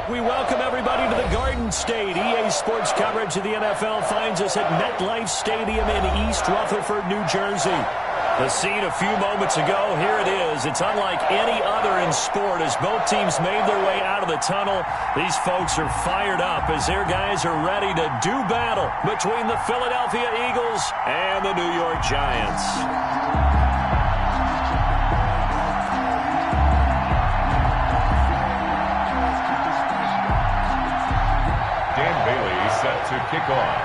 We welcome everybody to the Garden State. EA Sports coverage of the NFL finds us at MetLife Stadium in East Rutherford, New Jersey. The scene a few moments ago, here it is. It's unlike any other in sport as both teams made their way out of the tunnel. These folks are fired up as their guys are ready to do battle between the Philadelphia Eagles and the New York Giants. Set to kick off.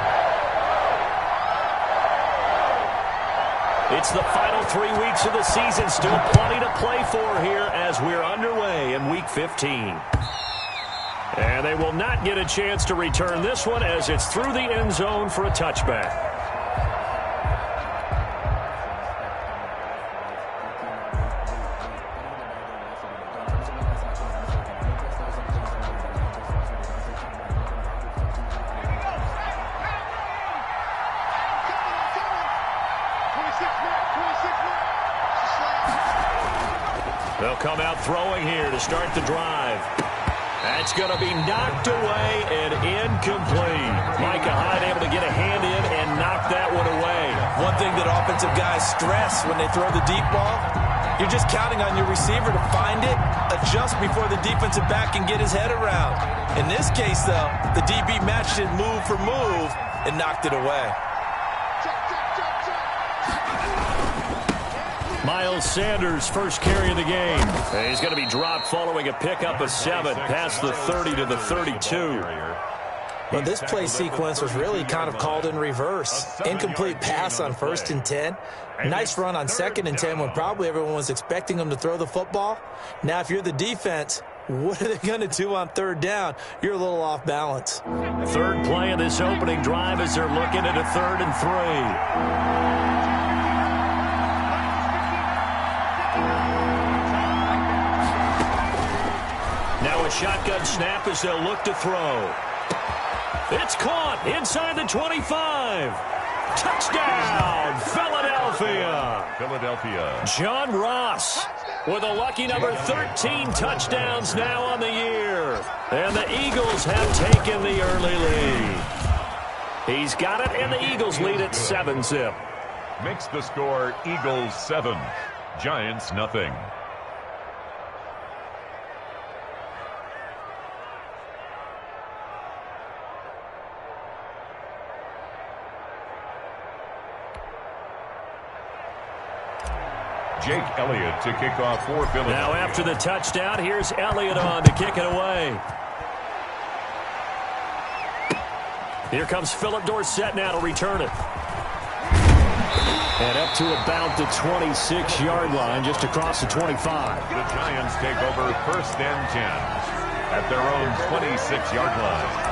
It's the final 3 weeks of the season. Still plenty to play for here as we're underway in Week 15. And they will not get a chance to return this one as it's through the end zone for a touchback. They'll come out throwing here to start the drive. That's going to be knocked away and incomplete. Micah Hyde able to get a hand in and knock that one away. One thing that offensive guys stress when they throw the deep ball, you're just counting on your receiver to find it, adjust before the defensive back can get his head around. In this case, though, the DB matched it move for move and knocked it away. Miles Sanders, first carry of the game. And he's going to be dropped following a pickup of 7 past the 30 to the 32. Well, this play sequence was really kind of called in reverse. Incomplete pass on 1st and 10. Nice run on 2nd and 10 when probably everyone was expecting him to throw the football. Now, if you're the defense, what are they going to do on 3rd down? You're a little off balance. Third play of this opening drive as they're looking at a 3rd and 3. Now a shotgun snap as they'll look to throw. It's caught inside the 25. Touchdown, Philadelphia. John Ross with a lucky number 13 touchdowns now on the year. And the Eagles have taken the early lead. He's got it, and the Eagles lead at 7-zip. Makes the score Eagles 7, Giants nothing. Jake Elliott to kick off for Philadelphia. Now after the touchdown, here's Elliott on to kick it away. Here comes Philip Dorsett now to return it. And up to about the 26-yard line, just across the 25. The Giants take over 1st and 10 at their own 26-yard line.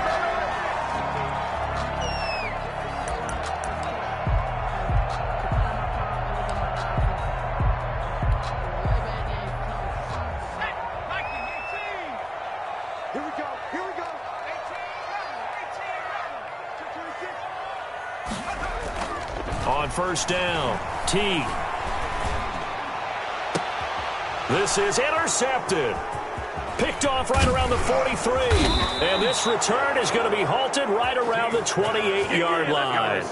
On 1st down, T. This is intercepted. Picked off right around the 43. And this return is going to be halted right around the 28-yard line.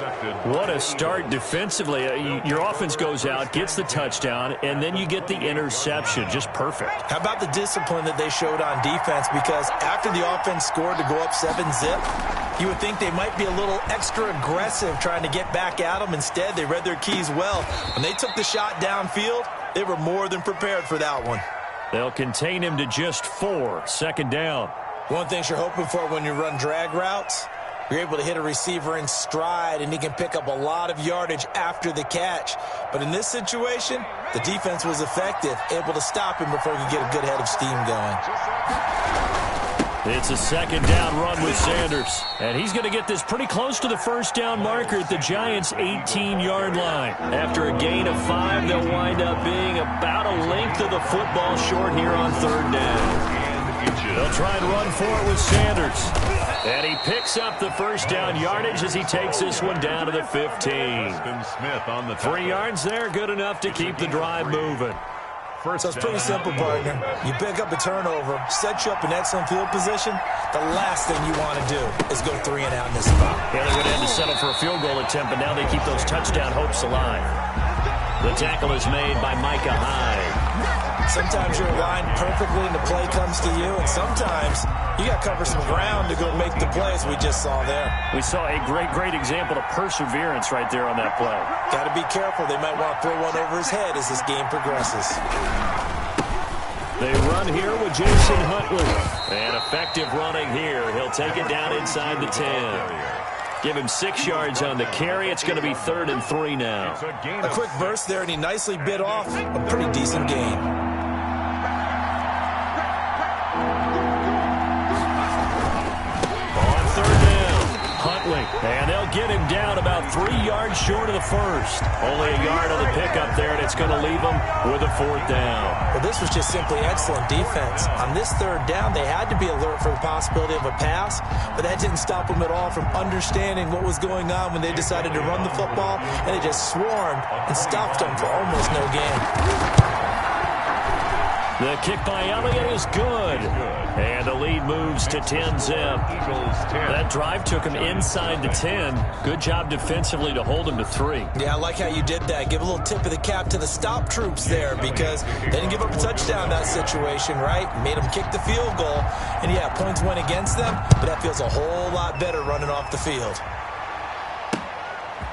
What a start defensively. Your offense goes out, gets the touchdown, and then you get the interception. Just perfect. How about the discipline that they showed on defense? Because after the offense scored to go up 7-zip, you would think they might be a little extra aggressive trying to get back at them. Instead, they read their keys well. When they took the shot downfield, they were more than prepared for that one. They'll contain him to just 4, 2nd down. One thing you're hoping for when you run drag routes, you're able to hit a receiver in stride, and he can pick up a lot of yardage after the catch. But in this situation, the defense was effective, able to stop him before he could get a good head of steam going. It's a 2nd down run with Sanders. And he's going to get this pretty close to the 1st down marker at the Giants' 18-yard line. After a gain of 5, they'll wind up being about a length of the football short here on 3rd down. They'll try and run for it with Sanders. And he picks up the 1st down yardage as he takes this one down to the 15. 3 yards there, good enough to keep the drive moving. first So it's pretty simple, partner. You pick up a turnover, set you up in excellent field position. The last thing you want to do is go 3 and out in this spot. Yeah, they're going to have to settle for a field goal attempt, but now they keep those touchdown hopes alive. The tackle is made by Micah Hyde. Sometimes you're aligned perfectly and the play comes to you, and sometimes you got to cover some ground to go make the plays we just saw there. We saw a great example of perseverance right there on that play. Got to be careful. They might want to throw one over his head as this game progresses. They run here with Jason Huntley. And effective running here. He'll take it down inside the 10. Give him 6 yards on the carry. It's going to be 3rd and 3 now. A quick burst there, and he nicely bit off a pretty decent gain. On 3rd down, Huntley. And they'll get him down about 3 yards short of the first. Only a yard on the pickup there, and it's going to leave him with a 4th down. Well, this was just simply excellent defense. On this 3rd down, they had to be alert for the possibility of a pass, but that didn't stop them at all from understanding what was going on when they decided to run the football, and they just swarmed and stopped them for almost no gain. The kick by Elliott is good. And the lead moves to 10-zip. That drive took him inside the 10. Good job defensively to hold him to 3. Yeah, I like how you did that. Give a little tip of the cap to the stop troops there because they didn't give up a touchdown in that situation, right? Made them kick the field goal. And, yeah, points went against them, but that feels a whole lot better running off the field.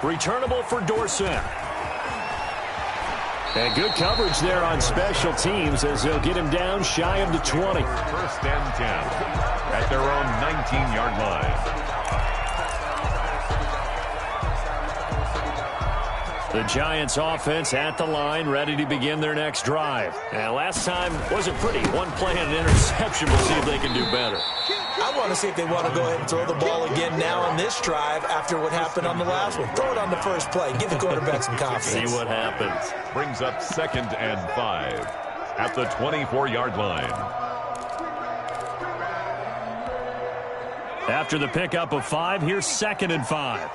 Returnable for Dorsett. And good coverage there on special teams as they'll get him down shy of the 20. 1st and 10 at their own 19-yard line. The Giants offense at the line, ready to begin their next drive. And last time wasn't pretty. One play and an interception. We'll see if they can do better. I want to see if they want to go ahead and throw the ball again now on this drive after what happened on the last one. Throw it on the first play. Give the quarterback some confidence. See what happens. Brings up 2nd and 5 at the 24-yard line. After the pickup of 5, here's 2nd and 5.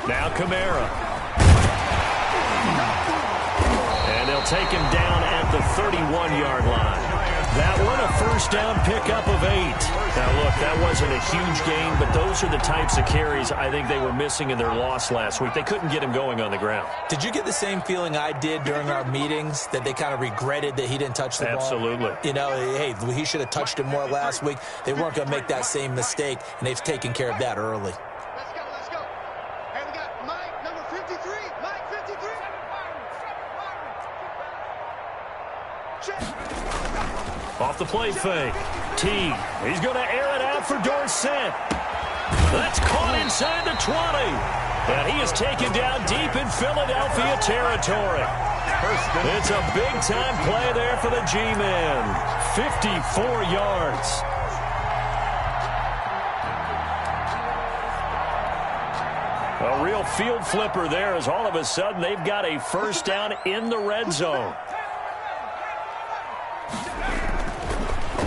Now Kamara. And they'll take him down at the 31-yard line. That one, a 1st down pickup of 8. Now, look, that wasn't a huge gain, but those are the types of carries I think they were missing in their loss last week. They couldn't get him going on the ground. Did you get the same feeling I did during our meetings, that they kind of regretted that he didn't touch the ball? Absolutely. You know, hey, he should have touched it more last week. They weren't going to make that same mistake, and they've taken care of that early. Let's go. And we got Mike, number 53. Mike, 53. Check. Off the play fake. T. He's going to air it out for Dorsett. That's caught inside the 20. And he is taken down deep in Philadelphia territory. It's a big-time play there for the G-Men. 54 yards. A real field flipper there as all of a sudden they've got a 1st down in the red zone.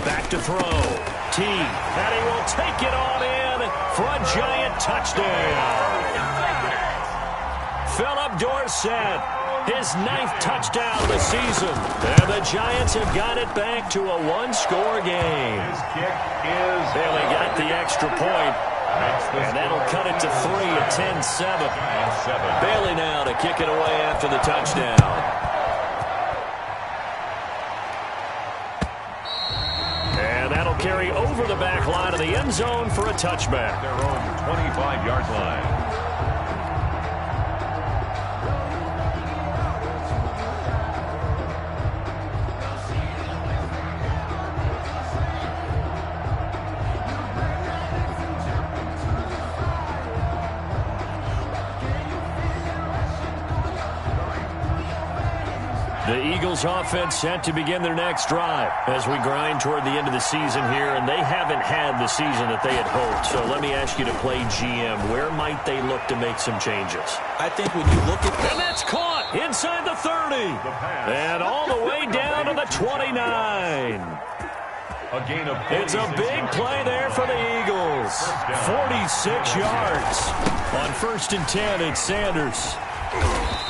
Back to throw. T. And he will take it on in for a giant touchdown. Philip Dorsett, his 9th touchdown of the season. And the Giants have got it back to a 1-score game. His kick is... They only got the extra point. And that'll cut it to 3 at 10-7. Bailey now to kick it away after the touchdown. Carry over the back line of the end zone for a touchback. Their own 25-yard line. The Eagles offense set to begin their next drive as we grind toward the end of the season here, and they haven't had the season that they had hoped. So let me ask you to play GM. Where might they look to make some changes? I think when you look at... And that's caught inside the 30. And all the way down to the 29. A gain of it's a big play there for the Eagles. 46 yards. On 1st and 10, it's Sanders.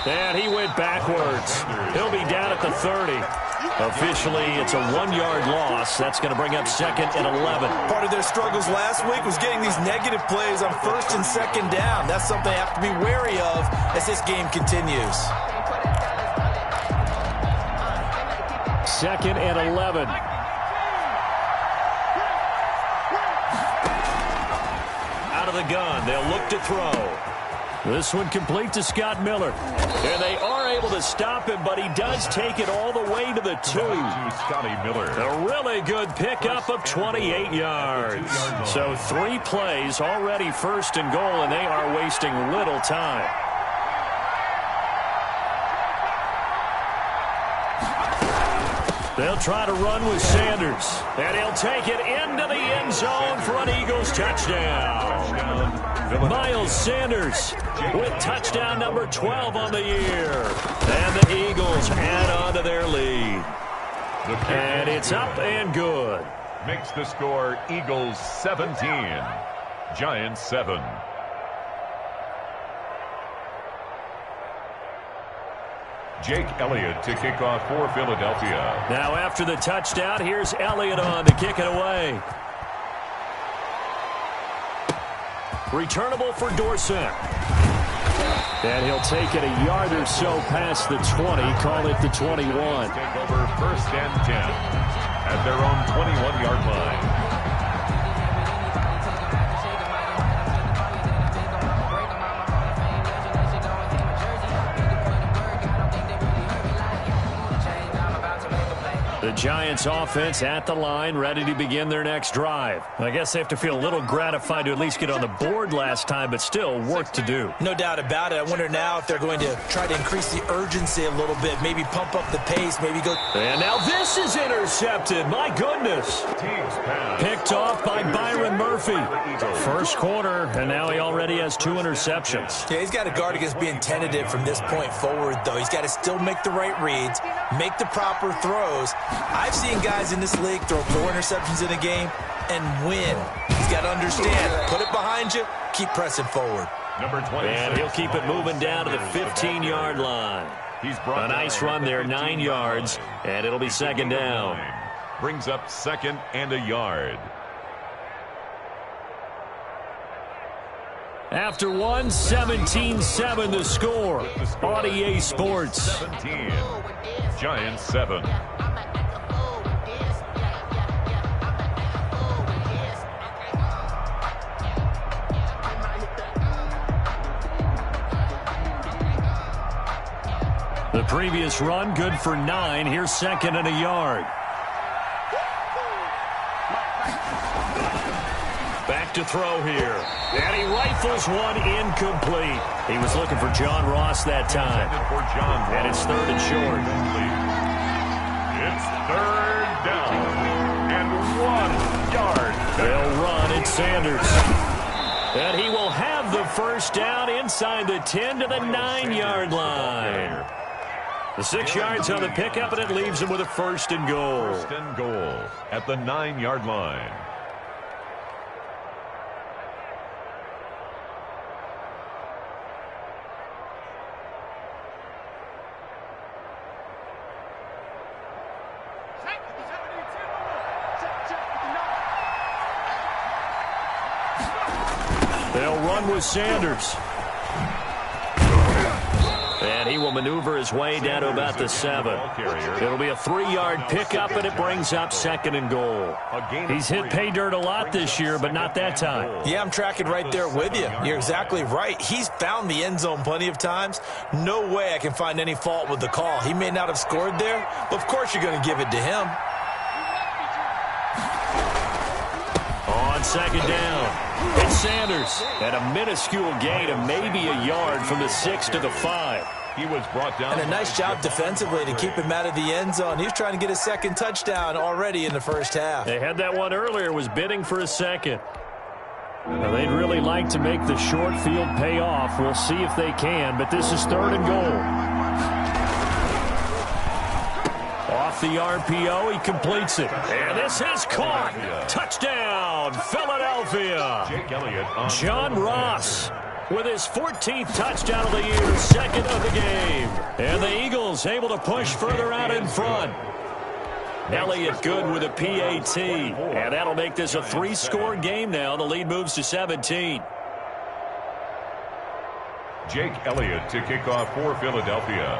And he went backwards. He'll be down at the 30. Officially, it's a 1-yard loss. That's going to bring up 2nd and 11. Part of their struggles last week was getting these negative plays on 1st and 2nd down. That's something they have to be wary of as this game continues. 2nd and 11. Out of the gun. They'll look to throw. This one complete to Scott Miller. And they are able to stop him, but he does take it all the way to the 2. Scotty Miller. A really good pickup of 28 yards. So 3 plays already 1st and goal, and they are wasting little time. They'll try to run with Sanders. And he'll take it into the end zone for an Eagles touchdown. Miles Sanders with touchdown number 12 on the year. And the Eagles add on to their lead. And it's up and good. Makes the score Eagles 17, Giants 7. Jake Elliott to kick off for Philadelphia. Now after the touchdown, here's Elliott on to kick it away. Returnable for Dorsett. And he'll take it a yard or so past the 20, call it the 21. Take over 1st and 10 at their own 21-yard line. The Giants offense at the line, ready to begin their next drive. I guess they have to feel a little gratified to at least get on the board last time, but still work to do. No doubt about it. I wonder now if they're going to try to increase the urgency a little bit, maybe pump up the pace, maybe go. And now this is intercepted. My goodness. Picked off by Byron Murphy. 1st quarter, and now he already has 2 interceptions. Yeah, he's got to guard against being tentative from this point forward, though. He's got to still make the right reads, make the proper throws. I've seen guys in this league throw 4 interceptions in a game and win. He's got to understand, put it behind you, keep pressing forward. Number 20. And he'll keep it moving down to the 15-yard line. A nice run there, 9 yards, and it'll be 2nd down. Brings up 2nd and a yard. After 1, 17-7 the score on EA Sports. 17, Giants 7. The previous run, good for 9. Here's 2nd and a yard. Back to throw here. And he rifles one incomplete. He was looking for John Ross that time. And it's 3rd and short. It's 3rd down. And 1 yard. They'll run. It's Sanders. And he will have the 1st down inside the 10 to the 9-yard line. The 6 yards on the pickup, and it leaves him with a 1st and goal. 1st and goal at the 9-yard line. They'll run with Sanders. And he will maneuver his way down to about the 7. It'll be a 3-yard pickup, and it brings up 2nd and goal. He's hit pay dirt a lot this year, but not that time. Yeah, I'm tracking right there with you. You're exactly right. He's found the end zone plenty of times. No way I can find any fault with the call. He may not have scored there, but of course you're going to give it to him. On 2nd down, it's Sanders at a minuscule gain of maybe a yard from the 6 to the 5. He was brought down. And a nice job defensively to keep him out of the end zone. He was trying to get a 2nd touchdown already in the 1st half. They had that one earlier, was bidding for a 2nd. Now, they'd really like to make the short field pay off. We'll see if they can, but this is 3rd and goal. Off the RPO, he completes it. And this is caught. Touchdown, Philadelphia. Jake Elliott. John Ross with his 14th touchdown of the year, second of the game. And the Eagles able to push further out in front. Elliott good with a PAT. And that'll make this a 3-score game now. The lead moves to 17. Jake Elliott to kick off for Philadelphia.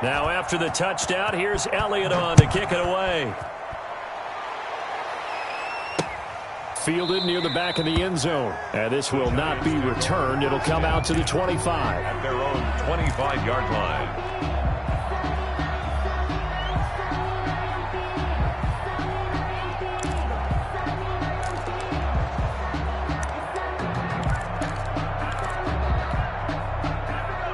Now after the touchdown, here's Elliott on to kick it away. Fielded near the back of the end zone. And this will not be returned. It'll come out to the 25. At their own 25-yard line.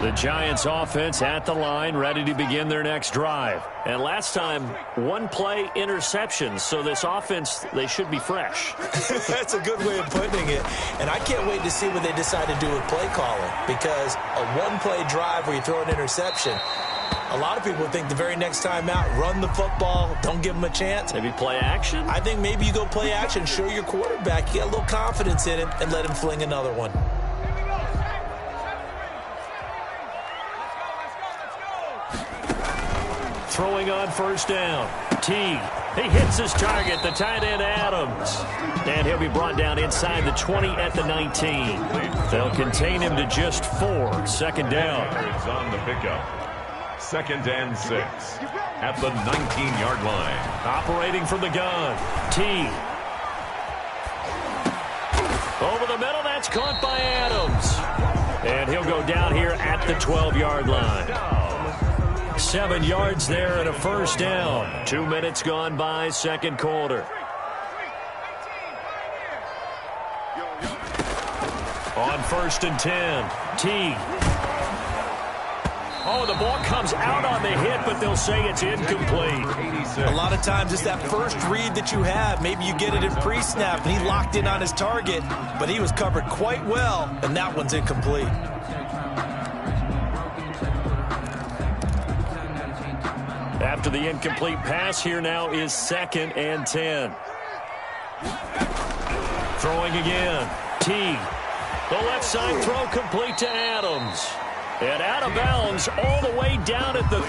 The Giants offense at the line, ready to begin their next drive. And last time, one-play interception. So this offense, they should be fresh. That's a good way of putting it. And I can't wait to see what they decide to do with play calling. Because a one-play drive where you throw an interception, a lot of people think the very next time out, run the football, don't give them a chance. Maybe play action? I think maybe you go play action, show your quarterback, you get a little confidence in him, and let him fling another one. Throwing on first down. T. He hits his target, the tight end Adams. And he'll be brought down inside the 20 at the 19. They'll contain him to just 4. Second down. It's on the pickup. 2nd and 6. At the 19-yard line. Operating from the gun. T. Over the middle, that's caught by Adams. And he'll go down here at the 12-yard line. 7 yards there and a first down. 2 minutes gone by, second quarter. On 1st and 10, T. Oh, the ball comes out on the hit, but they'll say it's incomplete. A lot of times it's that first read that you have. Maybe you get it in pre-snap, and he locked in on his target, but he was covered quite well, and that one's incomplete. After the incomplete pass, here now is 2nd and 10. Throwing again. T. The left side throw complete to Adams. And out of bounds all the way down at the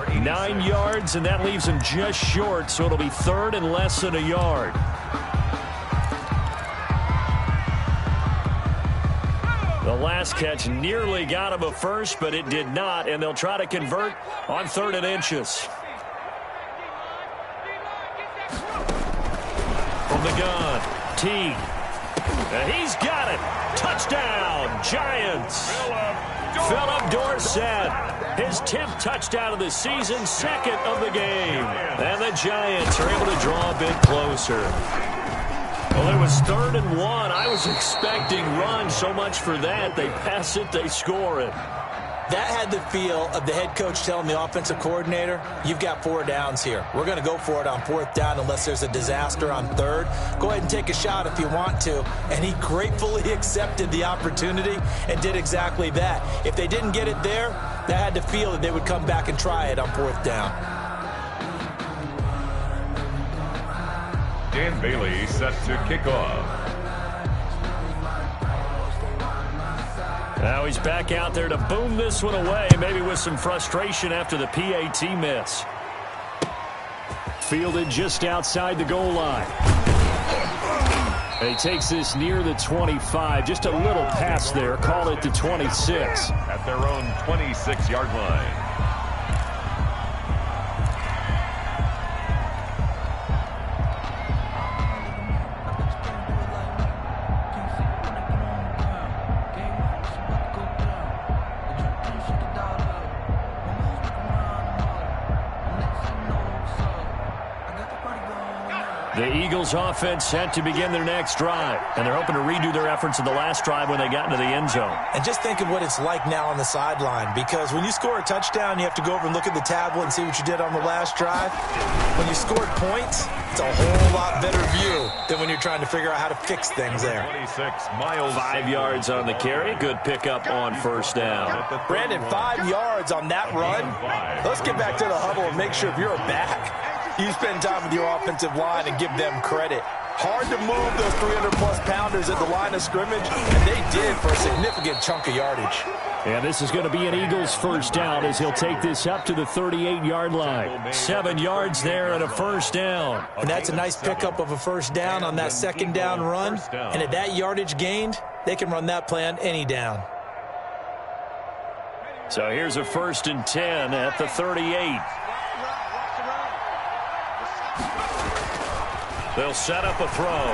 3. 9 yards, and that leaves him just short, so it'll be 3rd and less than a yard. The last catch nearly got him a first, but it did not, and they'll try to convert on 3rd and inches. From the gun, T. And he's got it. Touchdown, Giants. Phillip Dorsett, his 10th touchdown of the season, 2nd of the game. And the Giants are able to draw a bit closer. Well, it was 3rd and 1. I was expecting run, so much for that. They pass it, they score it. That had the feel of the head coach telling the offensive coordinator, you've got 4 downs here. We're going to go for it on 4th down unless there's a disaster on 3rd. Go ahead and take a shot if you want to. And he gratefully accepted the opportunity and did exactly that. If they didn't get it there, that had the feel that they would come back and try it on 4th down. Dan Bailey set to kick off. Now he's back out there to boom this one away, maybe with some frustration after the PAT miss. Fielded just outside the goal line. And he takes this near the 25. Just a little pass there. Call it the 26. At their own 26-yard line. The Eagles offense set to begin their next drive, and they're hoping to redo their efforts in the last drive when they got into the end zone. And just think of what it's like now on the sideline, because when you score a touchdown, you have to go over and look at the tablet and see what you did on the last drive. When you scored points, it's a whole lot better view than when you're trying to figure out how to fix things there. 26 miles. 5 yards on the carry. Good pickup on first down. Brandon, 5 yards on that run. Let's get back to the huddle and make sure if you're a back, you spend time with your offensive line and give them credit. Hard to move those 300-plus pounders at the line of scrimmage, and they did for a significant chunk of yardage. And this is going to be an Eagles first down as he'll take this up to the 38-yard line. 7 yards there and a first down. And that's a nice pickup of a first down on that second down run. And at that yardage gained, they can run that play on any down. So here's a 1st and 10 at the 38. They'll set up a throw.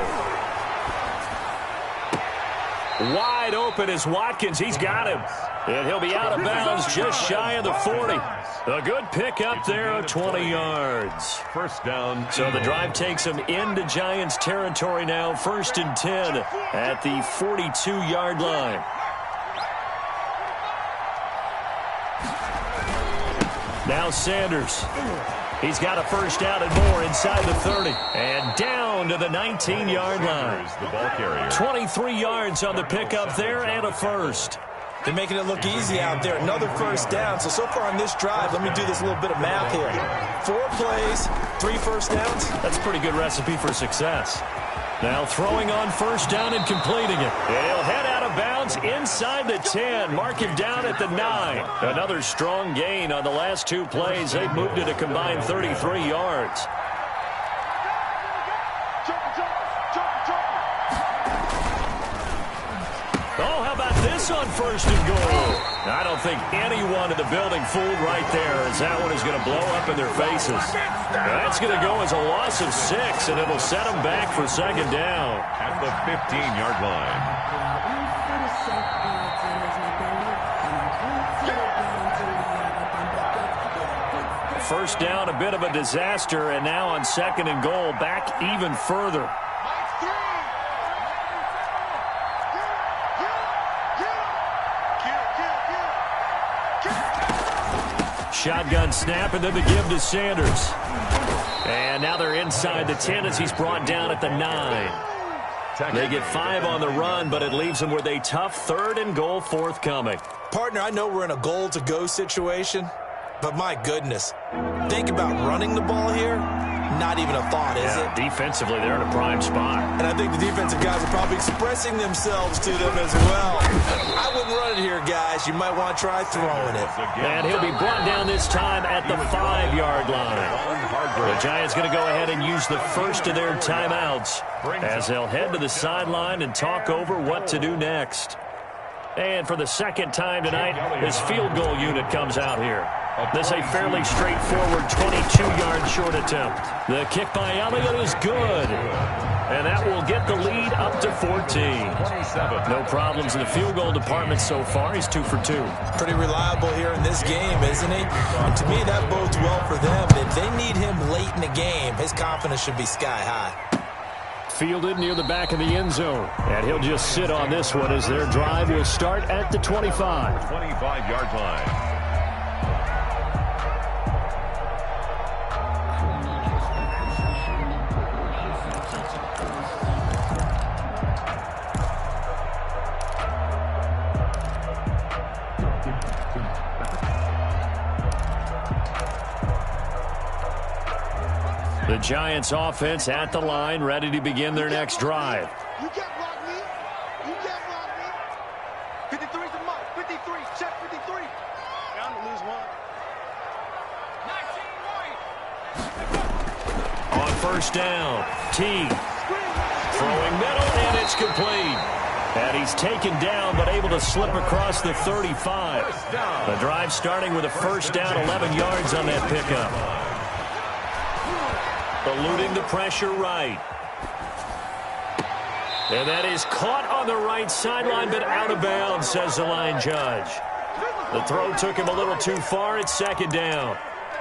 Wide open is Watkins. He's got him. And he'll be out of bounds just shy of the 40. A good pickup there of 20 yards. First down. So the drive takes him into Giants territory now. 1st and 10 at the 42-yard line. Now Sanders. He's got a first down and more inside the 30. And down to the 19-yard line. The ball carrier. 23 yards on the pickup there and a first. They're making it look easy out there. Another first down. So far on this drive, let me do this little bit of math here. 4 plays, 3 first downs. That's a pretty good recipe for success. Now throwing on first down and completing it. And he'll head out of bounds inside the 10. Mark him down at the 9. Another strong gain on the last 2 plays. They've moved it a combined 33 yards. Oh, how about this on 1st and goal? I don't think anyone in the building fooled right there, as that one is going to blow up in their faces. That's going to go as a loss of 6, and it'll set them back for 2nd down. At the 15-yard line. First down, a bit of a disaster, and now on 2nd and goal, back even further. Shotgun snap, and then the give to Sanders. And now they're inside the 10 as he's brought down at the 9. They get 5 on the run, but it leaves them with a tough 3rd and goal forthcoming. Partner, I know we're in a goal-to-go situation, but my goodness, think about running the ball here. Not even a thought, is it? Defensively, they're in a prime spot. And I think the defensive guys are probably expressing themselves to them as well. I wouldn't run it here, guys. You might want to try throwing it. And he'll be brought down this time at the 5-yard line. The Giants going to go ahead and use the first of their timeouts as they'll head to the sideline and talk over what to do next. And for the 2nd time tonight, his field goal unit comes out here. This a fairly straightforward 22-yard short attempt. The kick by Elliott is good. And that will get the lead up to 14. No problems in the field goal department so far. He's 2 for 2. Pretty reliable here in this game, isn't he? And to me, that bodes well for them. If they need him late in the game, his confidence should be sky high. Fielded near the back of the end zone. And he'll just sit on this one as their drive will start at the 25. 25-yard line. The Giants offense at the line, ready to begin their next drive. You can't block me. You can't block me. 53's a mark. 53. Check 53. Down to lose 1. 19 right. On first down, T throwing middle, and it's complete. And he's taken down, but able to slip across the 35. The drive starting with a first down, 11 yards on that pickup. Eluding the pressure right. And that is caught on the right sideline, but out of bounds, says the line judge. The throw took him a little too far. It's 2nd down.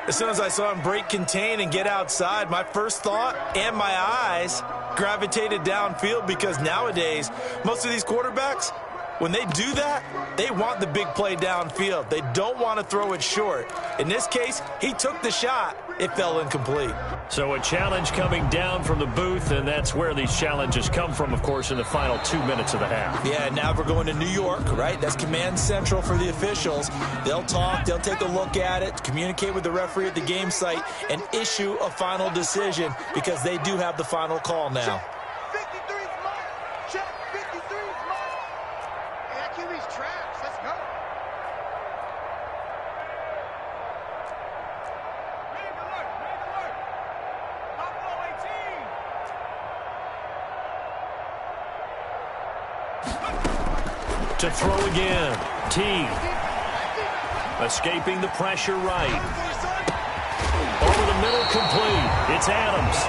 As soon as I saw him break contain and get outside, my first thought and my eyes gravitated downfield, because nowadays, most of these quarterbacks, when they do that, they want the big play downfield. They don't want to throw it short. In this case, he took the shot. It fell incomplete. So a challenge coming down from the booth, and that's where these challenges come from, of course, in the final 2 minutes of the half. Yeah, now we're going to New York, right? That's command central for the officials. They'll talk, they'll take a look at it, communicate with the referee at the game site, and issue a final decision, because they do have the final call now. To throw again. T. Escaping the pressure right. Over the middle, complete. It's Adams.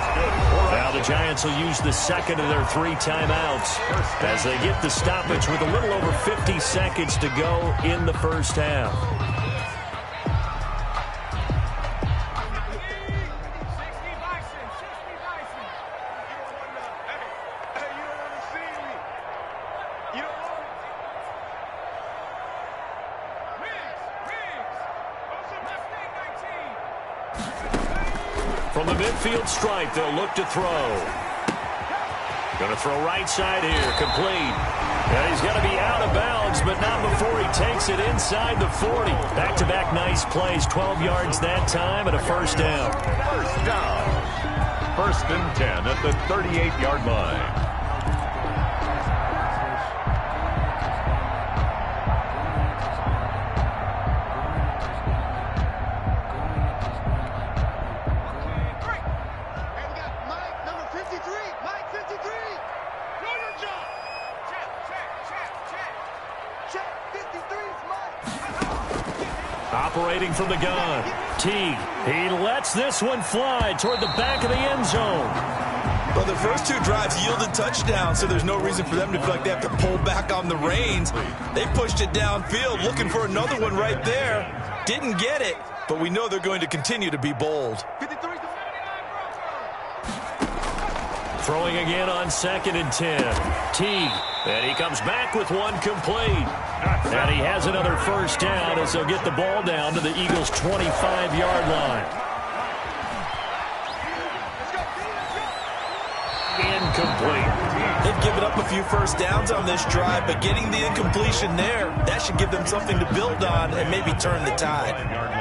Now the Giants will use the second of their 3 timeouts as they get the stoppage with a little over 50 seconds to go in the first half. From the midfield stripe, they'll look to throw. Going to throw right side here, complete. And he's going to be out of bounds, but not before he takes it inside the 40. Back-to-back nice plays, 12 yards that time, and a first down. First down. 1st and 10 at the 38-yard line. Operating from the gun. T. He lets this one fly toward the back of the end zone. Well, the first 2 drives yielded touchdowns, so there's no reason for them to feel like they have to pull back on the reins. They pushed it downfield, looking for another one right there. Didn't get it, but we know they're going to continue to be bold. Throwing again on 2nd and 10. T. And he comes back with one complete. And he has another first down as they'll get the ball down to the Eagles' 25-yard line. Incomplete. They've given up a few first downs on this drive, but getting the incompletion there, that should give them something to build on and maybe turn the tide.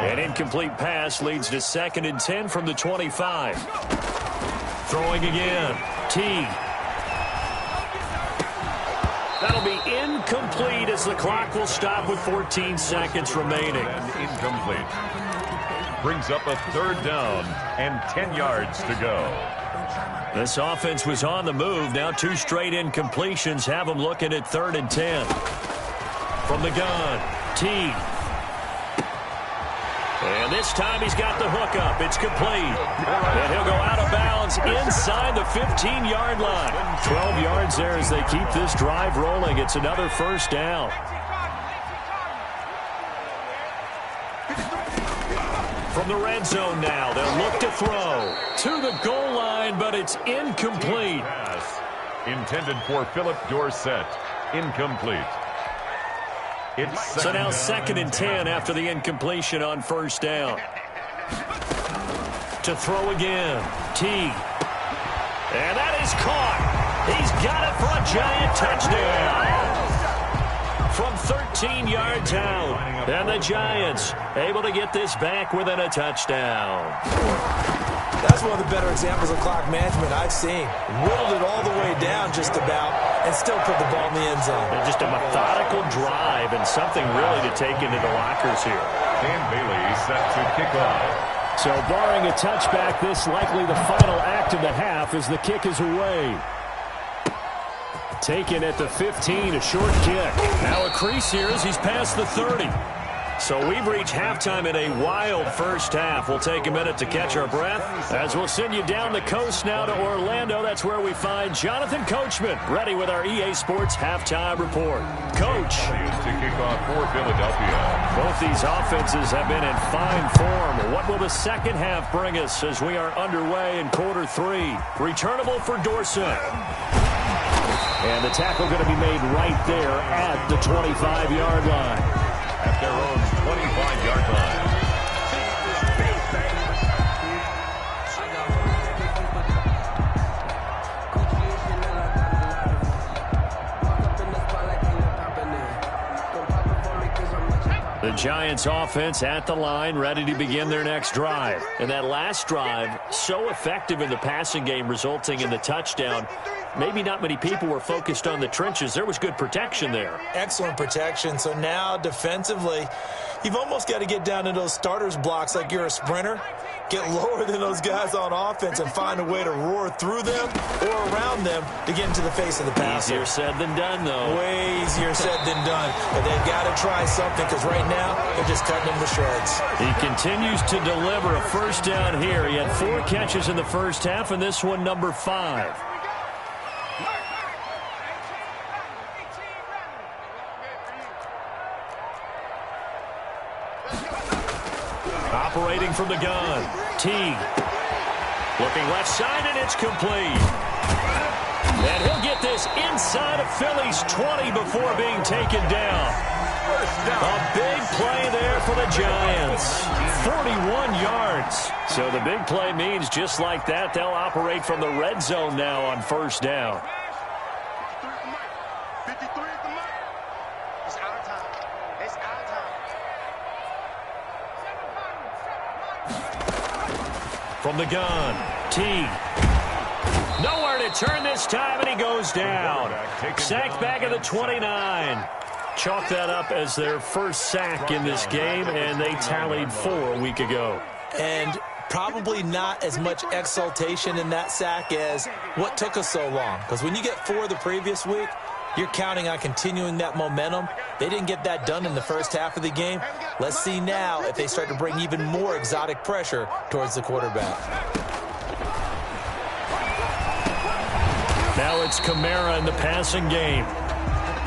An incomplete pass leads to 2nd and 10 from the 25. Throwing again. T. That'll be incomplete as the clock will stop with 14 seconds remaining. And incomplete. Brings up a 3rd down and 10 yards to go. This offense was on the move. Now 2 straight incompletions have them looking at 3rd and 10. From the gun, T. And this time he's got the hook up. It's complete. And he'll go out of bounds inside the 15-yard line. 12 yards there as they keep this drive rolling. It's another first down. From the red zone now, they'll look to throw to the goal line, but it's incomplete. Pass intended for Philip Dorsett. Incomplete. So now 2nd and 10 after the incompletion on first down. To throw again. T. And that is caught. He's got it for a Giant touchdown. From 13 yards out. And the Giants able to get this back within a touchdown. That's one of the better examples of clock management I've seen. Whittled it all the way down just about and still put the ball in the end zone. And just a methodical drive and something really to take into the lockers here. Dan Bailey set to kick off. So barring a touchback, this likely the final act of the half as the kick is away. Taken at the 15, a short kick. Now a crease here as he's past the 30. So we've reached halftime in a wild first half. We'll take a minute to catch our breath as we'll send you down the coast now to Orlando. That's where we find Jonathan Coachman ready with our EA Sports halftime report. Coach. To kick off for Philadelphia. Both these offenses have been in fine form. What will the second half bring us as we are underway in quarter 3? Returnable for Dorsett. And the tackle going to be made right there at the 25-yard line. At their own 25-yard line. The Giants offense at the line, ready to begin their next drive. And that last drive, so effective in the passing game, resulting in the touchdown. Maybe not many people were focused on the trenches. There was good protection there. Excellent protection. So now defensively, you've almost got to get down to those starters blocks like you're a sprinter. Get lower than those guys on offense and find a way to roar through them or around them to get into the face of the passer. Easier said than done, though. Way easier said than done. But they've got to try something because right now they're just cutting them to shreds. He continues to deliver a first down here. He had 4 catches in the first half, and this one number 5. Operating from the gun, Teague. Looking left side, and it's complete. And he'll get this inside of Philly's 20 before being taken down. A big play there for the Giants. 41 yards. So the big play means just like that, they'll operate from the red zone now on first down. 53 at the mark. It's our time. It's our time. From the gun, Teague. Nowhere to turn this time, and he goes down. Sacked back at the 29. Chalk that up as their first sack in this game, and they tallied 4 a week ago. And probably not as much exultation in that sack as what took us so long. Because when you get 4 the previous week, you're counting on continuing that momentum. They didn't get that done in the first half of the game. Let's see now if they start to bring even more exotic pressure towards the quarterback. Now it's Jamaarr in the passing game.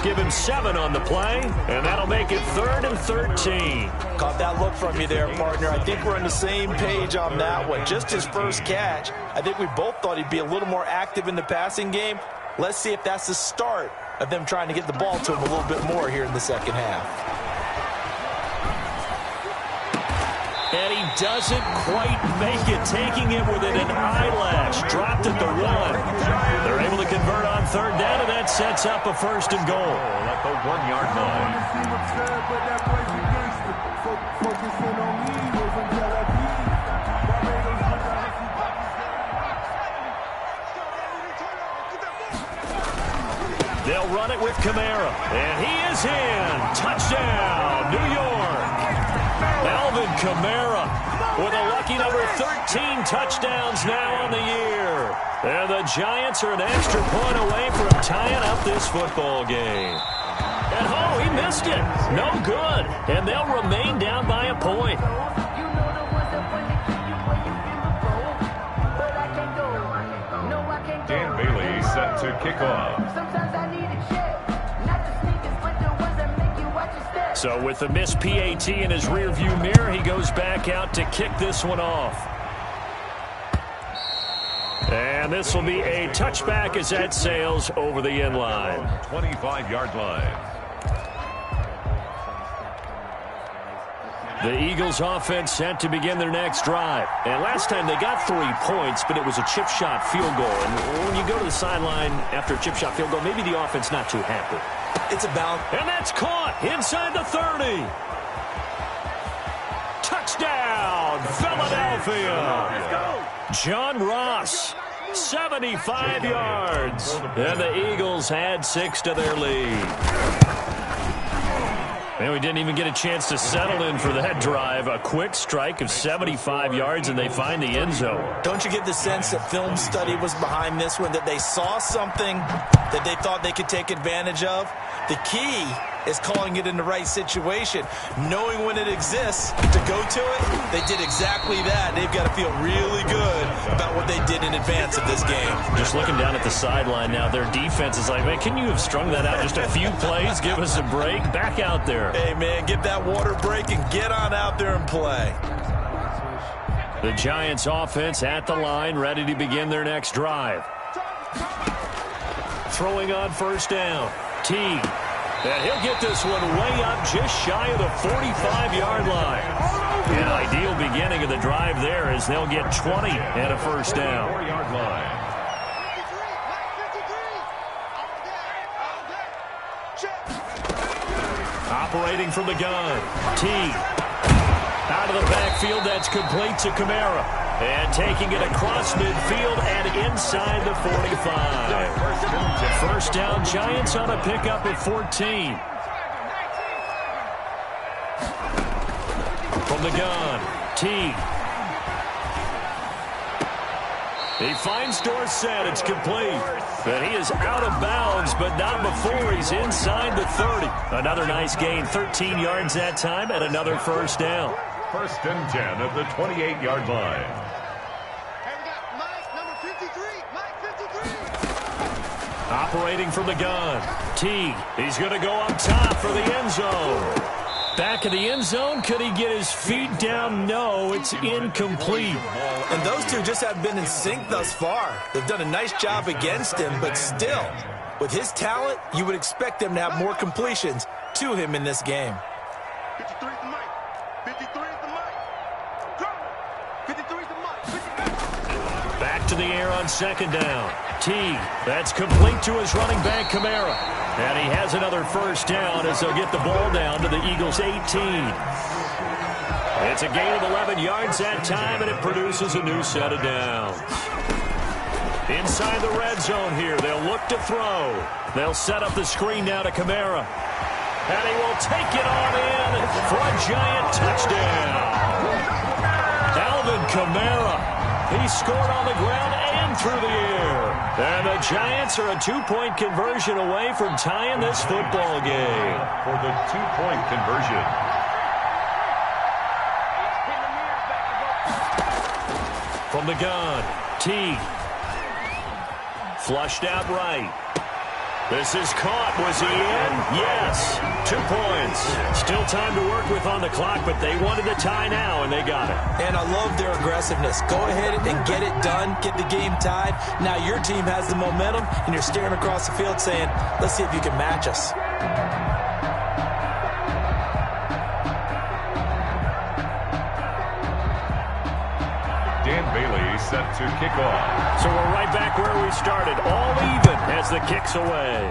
Give him 7 on the play, and that'll make it 3rd and 13. Caught that look from you there, partner. I think we're on the same page on that one. Just his first catch. I think we both thought he'd be a little more active in the passing game. Let's see if that's the start of them trying to get the ball to him a little bit more here in the second half. And he doesn't quite make it, taking it within an eyelash. Dropped at the 1. They're able to convert on 3rd down, and that sets up a 1st and goal. At the 1-yard line. They'll run it with Jamaarr, and he is in. Touchdown, New York. Alvin Jamaarr with a lucky number 13 touchdowns now on the year. And the Giants are an extra point away from tying up this football game. And oh, he missed it. No good. And they'll remain down by a point. Dan Bailey set to kick off. So with the missed PAT in his rearview mirror, he goes back out to kick this one off. And this will be a touchback as that sails over the end line. 25-yard line. The Eagles offense set to begin their next drive. And last time they got 3 points, but it was a chip shot field goal. And when you go to the sideline after a chip shot field goal, maybe the offense not too happy. It's a balance. And that's caught inside the 30. Touchdown, Philadelphia. Let's go. John Ross, 75 yards. And the Eagles add 6 to their lead. And we didn't even get a chance to settle in for that drive. A quick strike of 75 yards, and they find the end zone. Don't you get the sense that film study was behind this one, that they saw something that they thought they could take advantage of? The key is calling it in the right situation, knowing when it exists to go to it. They did exactly that. They've got to feel really good about what they did in advance of this game. Just looking down at the sideline now, their defense is like, man, can you have strung that out just a few plays? Give us a break. Back out there. Hey, man, get that water break and get on out there and play. The Giants offense at the line, ready to begin their next drive. Throwing on first down. Teague. And he'll get this one way up just shy of the 45-yard line. An ideal beginning of the drive there as they'll get 20 and a first down. 4-yard line. Operating from the gun. Teague. Out of the backfield, that's complete to Jamaarr. And taking it across midfield and inside the 45. First down, Giants on a pickup of 14. From the gun, T. He finds Dorsett. It's complete. But he is out of bounds, but not before he's inside the 30. Another nice gain, 13 yards that time, and another first down. First and 10 at the 28-yard line. Hey, we got Mike, number 53. Mike, 53. Operating from the gun, T. He's going to go up top for the end zone. Back of the end zone. Could he get his feet down? No, it's incomplete. And those two just have been in sync thus far. They've done a nice job against him, but still, with his talent, you would expect them to have more completions to him in this game. 53 is the Mike. 53 is the Mike. 53 is the Mike. Back to the air on second down. T. That's complete to his running back, Kamara. And he has another first down as they'll get the ball down to the Eagles' 18. It's a gain of 11 yards that time, and it produces a new set of downs. Inside the red zone here, they'll look to throw. They'll set up the screen now to Kamara. And he will take it on in for a giant touchdown. Alvin Kamara. He scored on the ground and through the air. And the Giants are a two-point conversion away from tying this football game. For the two-point conversion. From the gun, T. Flushed out right. This is caught. Was he in? Yes. 2 points. Still time to work with on the clock, but they wanted to tie now, and they got it. And I love their aggressiveness. Go ahead and get it done. Get the game tied. Now your team has the momentum, and you're staring across the field saying, let's see if you can match us. Dan Bailey set to kick off. So we're right back where we started. All even as the kick's away.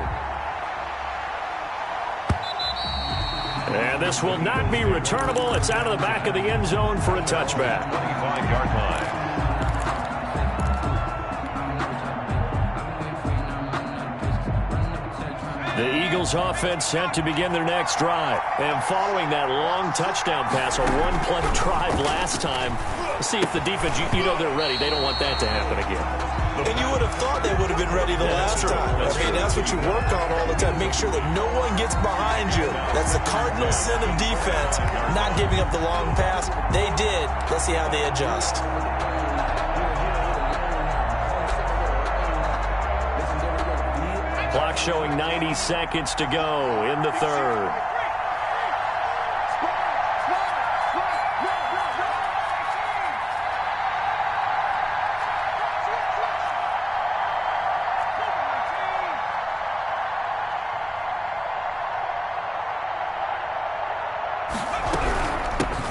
And this will not be returnable. It's out of the back of the end zone for a touchback. 25-yard line. The Eagles offense set to begin their next drive. And following that long touchdown pass, a one-play drive last time, see if the defense, you know they're ready. They don't want that to happen again. And you would have thought they would have been ready the last time. That's what you work on all the time. Make sure that no one gets behind you. That's the cardinal sin of defense, not giving up the long pass. They did. Let's see how they adjust. Clock showing 90 seconds to go in the third.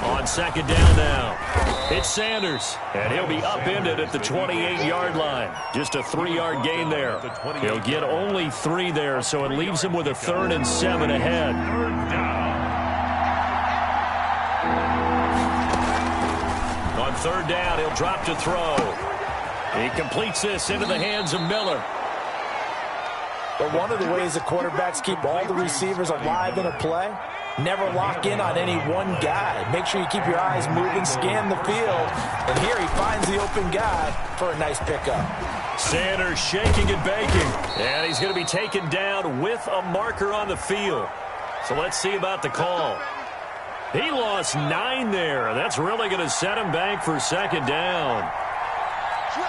On second down now. It's Sanders, and he'll be upended at the 28-yard line. Just a 3-yard gain there. He'll get only 3 there, so it leaves him with a 3rd and 7 ahead. On third down, he'll drop to throw. He completes this into the hands of Miller. But one of the ways the quarterbacks keep all the receivers alive in a play, never lock in on any one guy. Make sure you keep your eyes moving, scan the field. And here he finds the open guy for a nice pickup. Sanders shaking and baking. And he's going to be taken down with a marker on the field. So let's see about the call. He lost 9 there. That's really going to set him back for second down. Switch.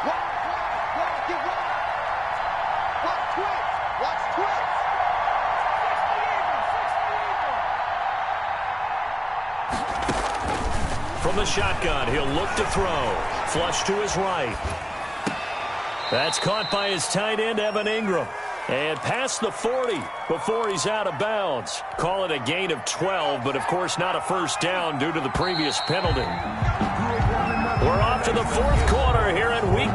Wide, get wide. Watch twitch. From the shotgun, he'll look to throw. Flush to his right. That's caught by his tight end, Evan Ingram. And past the 40 before he's out of bounds. Call it a gain of 12, but of course not a first down due to the previous penalty. We're off to the fourth quarter here at week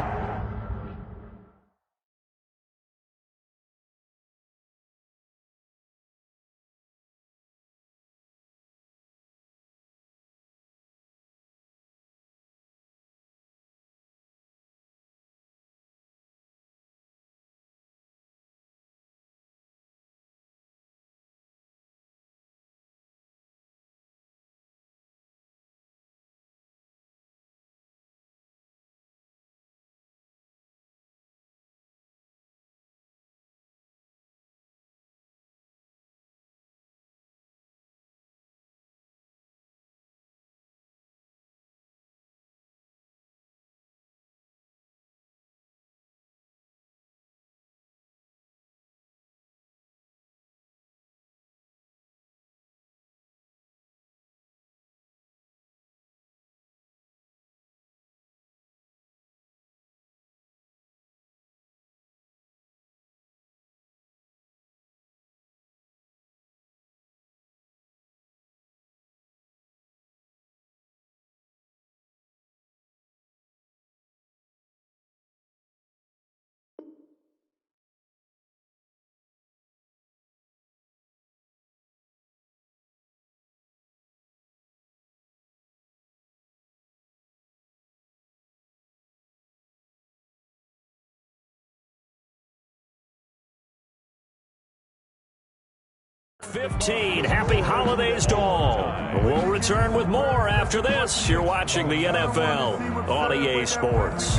15. Happy holidays to all. We'll return with more after this. You're watching the NFL on EA Sports.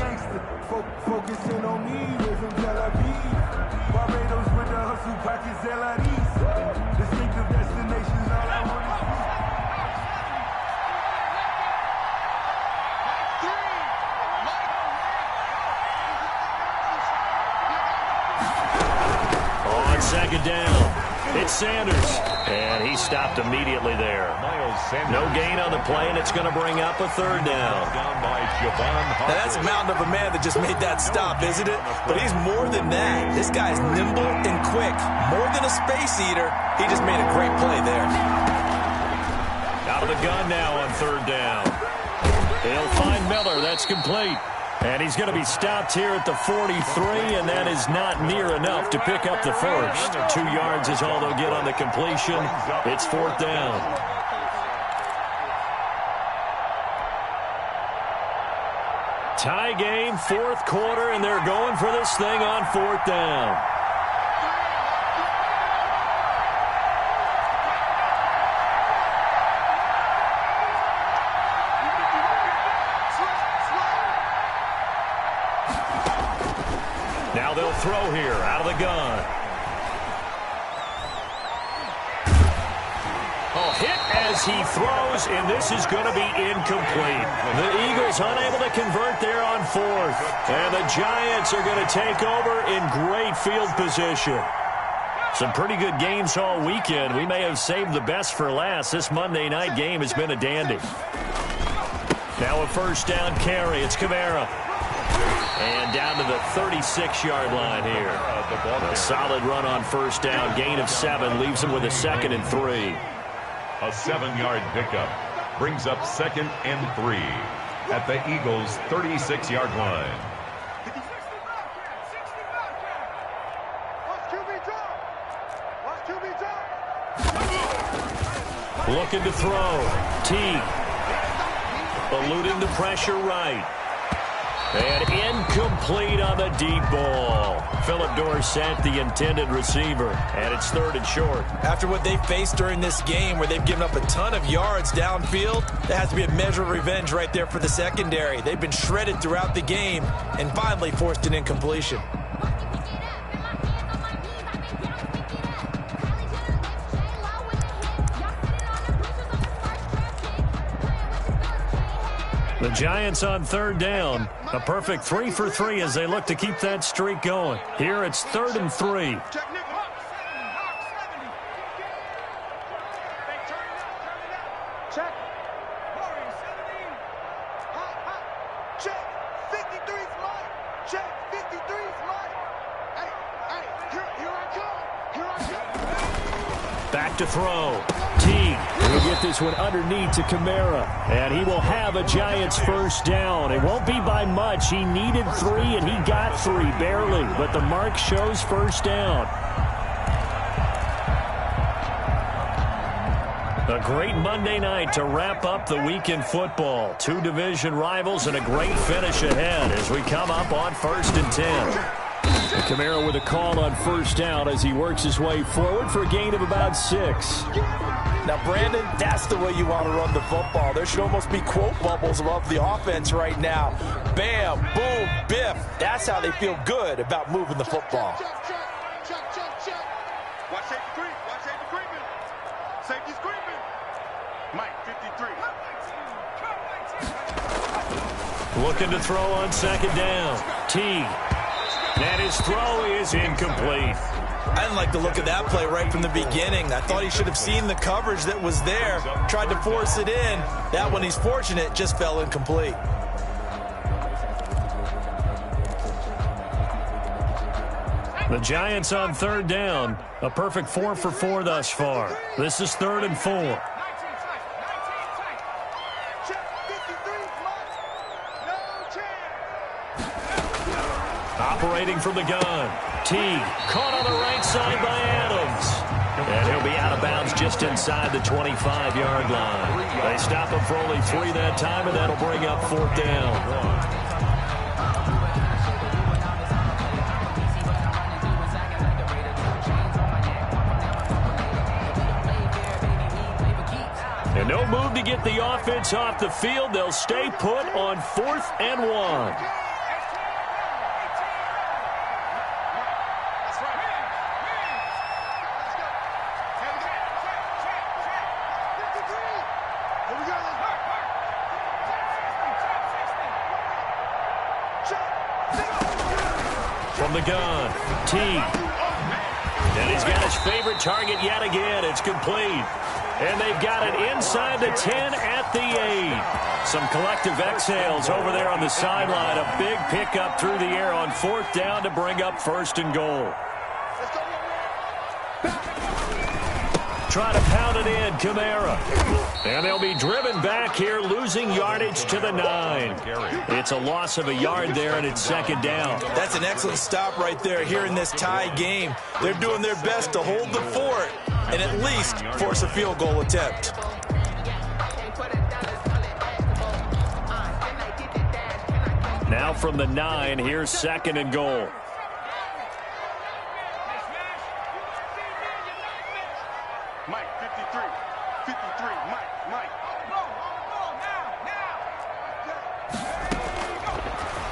Focusing on me, raising Tel Aviv. Barbados with the hustle package, LRDs. Distinctive destinations, all I want is on second down. It's Sanders, and he stopped immediately there. No gain on the play, and it's going to bring up a third down. Now that's a mountain of a man that just made that stop, isn't it? But he's more than that. This guy's nimble and quick. More than a space eater, he just made a great play there. Out of the gun now on third down. They'll find Miller. That's complete. And he's going to be stopped here at the 43, and that is not near enough to pick up the first. 2 yards is all they'll get on the completion. It's fourth down. Tie game, fourth quarter, and they're going for this thing on fourth down. Now they'll throw here out of the gun. Oh, hit as he throws, and this is going to be incomplete. The Eagles unable to convert there on fourth. And the Giants are going to take over in great field position. Some pretty good games all weekend. We may have saved the best for last. This Monday night game has been a dandy. Now a first down carry. It's Jamaarr. And down to the 36-yard line here. A solid run on first down. Gain of 7 leaves him with a 2nd and 3. A 7-yard pickup brings up 2nd and 3 at the Eagles' 36-yard line. Looking to throw. Teague. Eluding the pressure right. And incomplete on the deep ball. Philip Dorsett, the intended receiver. And it's 3rd and short. After what they faced during this game where they've given up a ton of yards downfield, that has to be a measure of revenge right there for the secondary. They've been shredded throughout the game and finally forced an incompletion. The Giants on third down. A perfect 3 for 3 as they look to keep that streak going. Here it's 3rd and 3. Check. Check. 53's mine. Check. 53's mine. Hey, here I come. Here I come. Back to throw. Teague will get this one underneath to Jamaarr. And he will have a Giants first down. It won't be by much. He needed 3, and he got 3, barely. But the mark shows first down. A great Monday night to wrap up the week in football. 2 division rivals and a great finish ahead as we come up on 1st and 10. Jamaarr with a call on first down as he works his way forward for a gain of about 6. Now, Brandon, that's the way you want to run the football. There should almost be quote bubbles above the offense right now. Bam, boom, biff. That's how they feel good about moving the football. Check. Watch safety creep. Watch safety creeping. Safety's creeping. Mike, 53. Looking to throw on second down. Teague. And his throw is incomplete. I didn't like the look of that play right from the beginning. I thought he should have seen the coverage that was there, tried to force it in. That one, he's fortunate, just fell incomplete. The Giants on third down. A perfect 4 for 4 thus far. This is 3rd and 4. Operating from the gun. Teague caught on the right side by Adams. And he'll be out of bounds just inside the 25-yard line. They stop him for only 3 that time, and that'll bring up 4th down. to get the offense off the field. They'll stay put on 4th and 1. From the gun, T. And he's got his favorite target yet again. It's complete. And they've got it inside the 10 at the 8. Some collective exhales over there on the sideline. A big pickup through the air on 4th down to bring up 1st and goal. Try to pound it in, Jamaarr. And they'll be driven back here, losing yardage to the 9. It's a loss of a yard there, and it's 2nd down. That's an excellent stop right there here in this tie game. They're doing their best to hold the fort and at least force a field goal attempt. Now from the 9, here's 2nd and goal. Mike, 53, 53, Mike.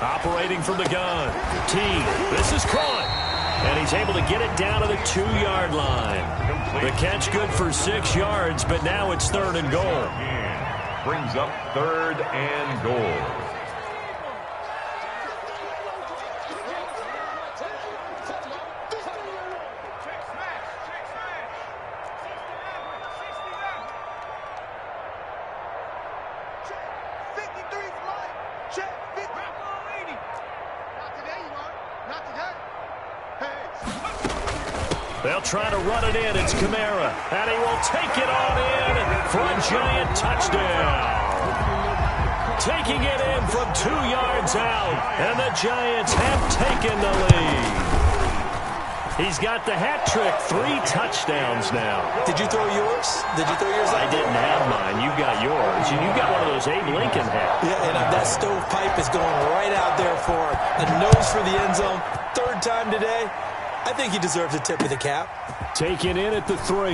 Operating from the gun, T. This is caught. And he's able to get it down to the 2-yard line. The catch good for 6 yards, but now it's 3rd and goal. Brings up 3rd and goal. They'll try to run it in. It's Jamaarr. And he will take it on in for a giant touchdown. Taking it in from 2 yards out. And the Giants have taken the lead. He's got the hat trick. 3 touchdowns now. Did you throw yours? I didn't have mine. You got yours. And you got one of those Abe Lincoln hats. Yeah, and that stovepipe is going right out there for a nose for the end zone. 3rd time today. I think he deserves a tip of the cap. Taken in at the 3.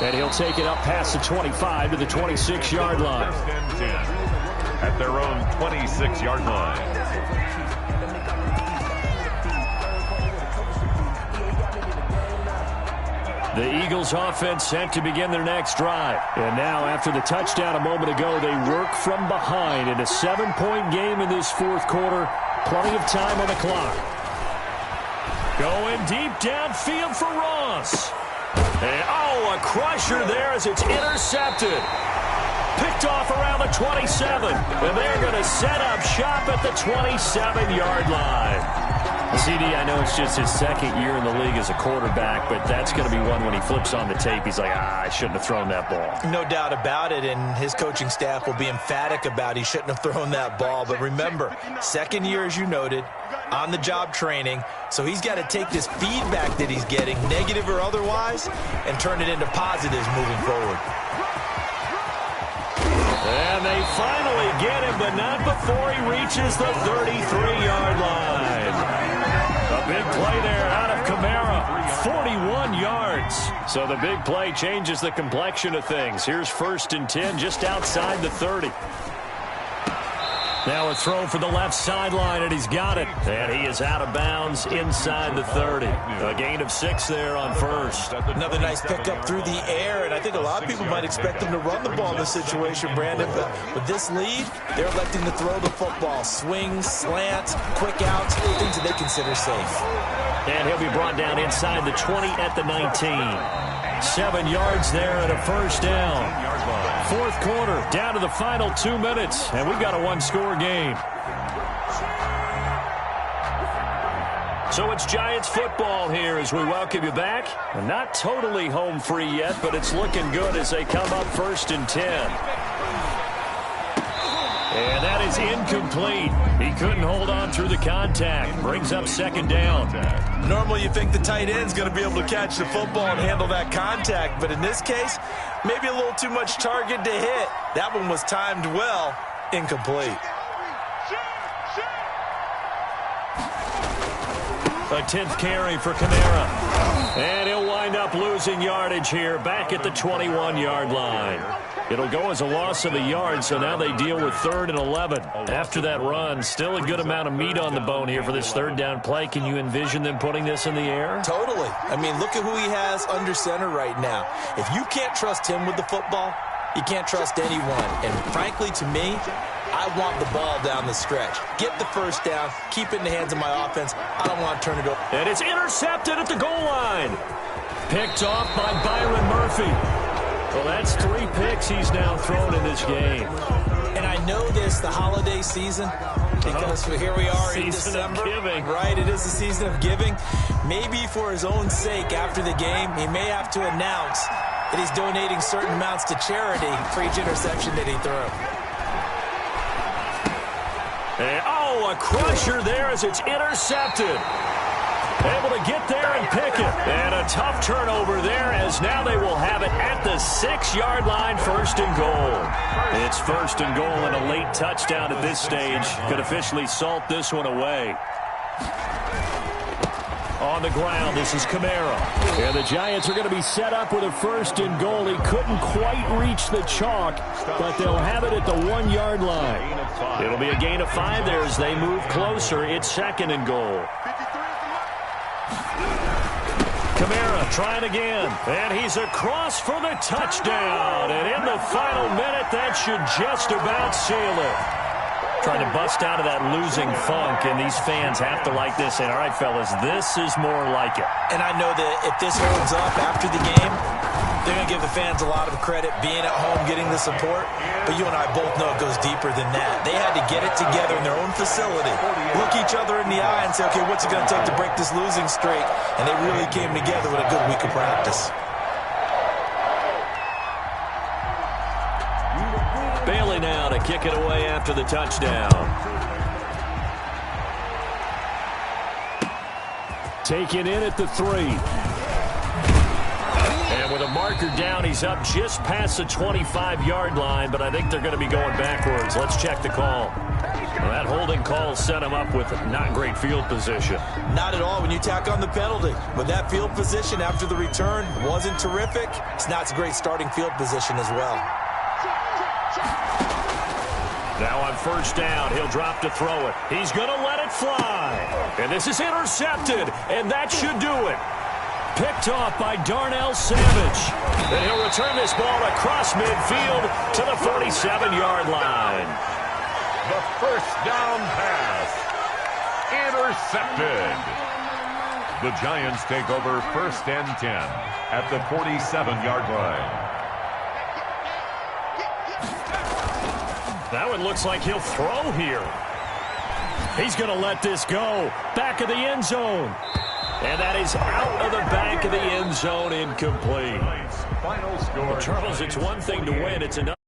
And he'll take it up past the 25 to the 26-yard line. 1st and 10 at their own 26-yard line. The Eagles offense set to begin their next drive. And now, after the touchdown a moment ago, they work from behind in a 7-point game in this 4th quarter. Plenty of time on the clock. Going deep downfield for Ross. And, a crusher there as it's intercepted. Picked off around the 27. And they're going to set up shop at the 27-yard line. CD, I know it's just his 2nd year in the league as a quarterback, but that's going to be one when he flips on the tape. He's like, I shouldn't have thrown that ball. No doubt about it, and his coaching staff will be emphatic about he shouldn't have thrown that ball. But remember, 2nd year, as you noted, on-the-job training, so he's got to take this feedback that he's getting, negative or otherwise, and turn it into positives moving forward. And they finally get him, but not before he reaches the 33-yard line. A big play there out of Jamaarr, 41 yards. So the big play changes the complexion of things. Here's 1st and 10 just outside the 30. Now a throw for the left sideline, and he's got it. And he is out of bounds inside the 30. A gain of 6 there on 1st. Another nice pickup through the air, and I think a lot of people might expect them to run the ball in this situation, Brandon. But with this lead, they're electing to throw the football. Swings, slants, quick outs, things that they consider safe. And he'll be brought down inside the 20 at the 19. 7 yards there and a 1st down. 4th quarter, down to the final 2 minutes, and we've got a 1-score game. So it's Giants football here as we welcome you back. Not totally home free yet, but it's looking good as they come up 1st and 10. And that is incomplete. He couldn't hold on through the contact. Brings up 2nd down. Normally you think the tight end's going to be able to catch the football and handle that contact, but in this case, maybe a little too much target to hit. That one was timed well, incomplete. A 10th carry for Kamara. And he'll wind up losing yardage here back at the 21-yard line. It'll go as a loss of a yard, so now they deal with 3rd and 11. After that run, still a good amount of meat on the bone here for this 3rd down play. Can you envision them putting this in the air? Totally. I mean, look at who he has under center right now. If you can't trust him with the football, you can't trust anyone. And frankly, to me, I want the ball down the stretch. Get the 1st down, keep it in the hands of my offense. I don't want to turn it over. And it's intercepted at the goal line. Picked off by Byron Murphy. Well, that's 3 picks he's now thrown in this game. And I know this, the holiday season, because here we are in December. Giving. Right, it is the season of giving. Maybe for his own sake after the game, he may have to announce that he's donating certain amounts to charity for each interception that he threw. And, a crusher there as it's intercepted. Able to get there and pick it. And a tough turnover there as now they will have it at the 6-yard line, 1st and goal. It's 1st and goal and a late touchdown at this stage could officially salt this one away. On the ground, this is Kamara. And the Giants are going to be set up with a 1st and goal. He couldn't quite reach the chalk, but they'll have it at the 1-yard line. It'll be a gain of 5 there as they move closer. It's 2nd and goal. Kamara trying again, and he's across for the touchdown. And in the final minute, that should just about seal it. Trying to bust out of that losing funk, and these fans have to like this. And all right, fellas, this is more like it. And I know that if this holds up after the game, they're going to give the fans a lot of credit being at home, getting the support. But you and I both know it goes deeper than that. They had to get it together in their own facility, look each other in the eye and say, okay, what's it going to take to break this losing streak? And they really came together with a good week of practice. Bailey now to kick it away after the touchdown. Taken in at the 3. And with a marker down, he's up just past the 25-yard line, but I think they're going to be going backwards. Let's check the call. Well, that holding call set him up with not great field position. Not at all when you tack on the penalty. But that field position after the return wasn't terrific. It's not a great starting field position as well. Now on 1st down, he'll drop to throw it. He's going to let it fly. And this is intercepted, and that should do it. Picked off by Darnell Savage. And he'll return this ball across midfield to the 47-yard line. The 1st down pass. Intercepted. The Giants take over 1st and 10 at the 47-yard line. That one looks like he'll throw here. He's going to let this go. Back of the end zone. And that is out of the back of the end zone, incomplete. Final score. Well, Charles, it's one thing to win. It's another.